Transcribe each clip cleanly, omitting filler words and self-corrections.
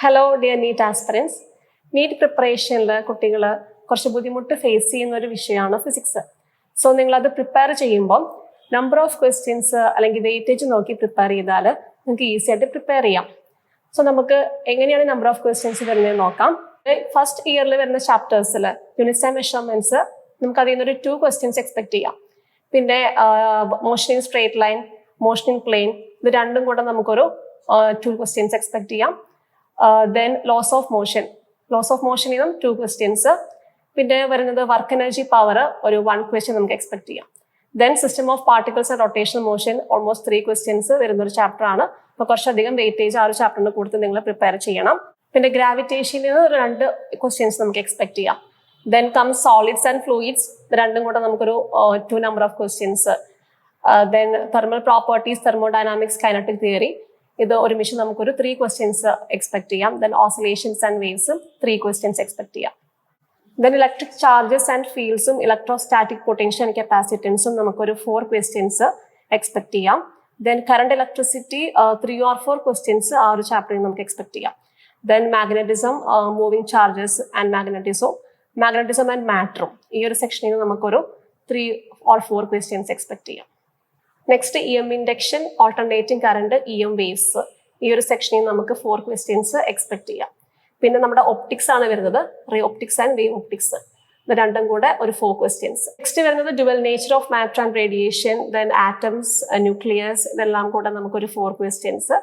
Hello dear NEET aspirants. NEET പ്രിപ്പറേഷനിൽ കുട്ടികൾ കുറച്ച് ബുദ്ധിമുട്ട് ഫേസ് ചെയ്യുന്ന ഒരു വിഷയമാണ് ഫിസിക്സ്. സോ നിങ്ങളത് പ്രിപ്പയർ ചെയ്യുമ്പം നമ്പർ ഓഫ് ക്വസ്റ്റ്യൻസ് അല്ലെങ്കിൽ വെയിറ്റേജ് നോക്കി പ്രിപ്പയർ ചെയ്താൽ നിങ്ങൾക്ക് ഈസി ആയിട്ട് പ്രിപ്പയർ ചെയ്യാം. സോ നമുക്ക് എങ്ങനെയാണ് നമ്പർ ഓഫ് ക്വസ്റ്റ്യൻസ് വരുന്നത് നോക്കാം. ഫസ്റ്റ് ഇയറിൽ വരുന്ന ചാപ്റ്റേഴ്സിൽ യൂണിറ്റ്സ് ആൻഡ് മെഷർമെന്റ്സ് നമുക്ക് അതിൽ നിന്നൊരു 2 ക്വസ്റ്റ്യൻസ് എക്സ്പെക്ട് ചെയ്യാം. പിന്നെ motion in straight line, motion in plane, ഇത് രണ്ടും കൂടെ നമുക്കൊരു 2 ക്വസ്റ്റ്യൻസ് എക്സ്പെക്ട് ചെയ്യാം. ദെൻ ലോസ് ഓഫ് മോഷൻ ഇതും 2 ക്വസ്റ്റ്യൻസ്. പിന്നെ വരുന്നത് വർക്ക് എനർജി പവർ ഒരു 1 ക്വസ്റ്റ്യൻ നമുക്ക് എക്സ്പെക്ട് ചെയ്യാം. Then system of particles and rotational motion almost 3 questions വരുന്ന ഒരു ചാപ്റ്റർ ആണ്. അപ്പോൾ കുറച്ചധികം വെയിറ്റേജ് ആ ഒരു ചാപ്റ്ററിന് കൊടുത്ത് നിങ്ങൾ പ്രിപ്പയർ ചെയ്യണം. പിന്നെ ഗ്രാവിറ്റേഷനിൽ 2 ക്വസ്റ്റ്യൻസ് നമുക്ക് എക്സ്പെക്ട് ചെയ്യാം. Then come solids and fluids, ഇത് രണ്ടും കൂടെ നമുക്കൊരു 2 number of questions. Then thermal properties, thermodynamics, kinetic theory, ഇത് ഒരുമിച്ച് നമുക്കൊരു 3 ക്വസ്റ്റ്യൻസ് എക്സ്പെക്ട് ചെയ്യാം. ദെൻ ഓസിലേഷൻസ് ആൻഡ് വേവ്സും 3 ക്വസ്റ്റ്യൻസ് എക്സ്പെക്ട് ചെയ്യാം. ദെൻ ഇലക്ട്രിക് ചാർജസ് ആൻഡ് ഫീൽഡ്സും ഇലക്ട്രോസ്റ്റാറ്റിക് പൊട്ടൻഷ്യൽ ആൻഡ് കപ്പാസിറ്റൻസും നമുക്കൊരു 4 ക്വസ്റ്റ്യൻസ് എക്സ്പെക്ട് ചെയ്യാം. Then current electricity 3 or 4 questions ആ ഒരു ചാപ്റ്ററിൽ നമുക്ക് എക്സ്പെക്ട് ചെയ്യാം. Then magnetism, moving charges and magnetism and മാറ്ററും ഈ ഒരു സെക്ഷനിൽ നമുക്കൊരു 3 or 4 ക്വസ്റ്റ്യൻസ് എക്സ്പെക്ട് ചെയ്യാം. Next EM induction, alternating current, EM waves, ഈ ഒരു സെക്ഷനിൽ നമുക്ക് 4 ക്വസ്റ്റ്യൻസ് എക്സ്പെക്ട് ചെയ്യാം. പിന്നെ നമ്മുടെ ഒപ്റ്റിക്സ് ആണ് വരുന്നത്, ray optics and wave optics, ഇത് രണ്ടും കൂടെ ഒരു 4 ക്വസ്റ്റ്യൻസ്. നെക്സ്റ്റ് വരുന്നത് dual nature of matter and radiation, then atoms, nucleus, ഇതെല്ലാം കൂടെ നമുക്കൊരു 4 questions.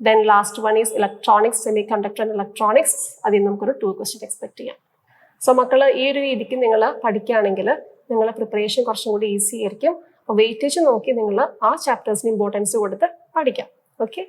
Then last one is electronics, semiconductor and electronics, അതിൽ നമുക്കൊരു 2 ക്വസ്റ്റ്യൻ എക്സ്പെക്ട് ചെയ്യാം. സോ മക്കൾ ഈ ഒരു രീതിക്ക് നിങ്ങൾ പഠിക്കുകയാണെങ്കിൽ നിങ്ങളുടെ പ്രിപ്പറേഷൻ കുറച്ചും കൂടി ഈസി ആയിരിക്കും. അപ്പോൾ വെയിറ്റേജ് നോക്കി നിങ്ങൾ ആ ചാപ്റ്റേഴ്സിന് ഇമ്പോർട്ടൻസ് കൊടുത്ത് പഠിക്കാം. ഓക്കെ.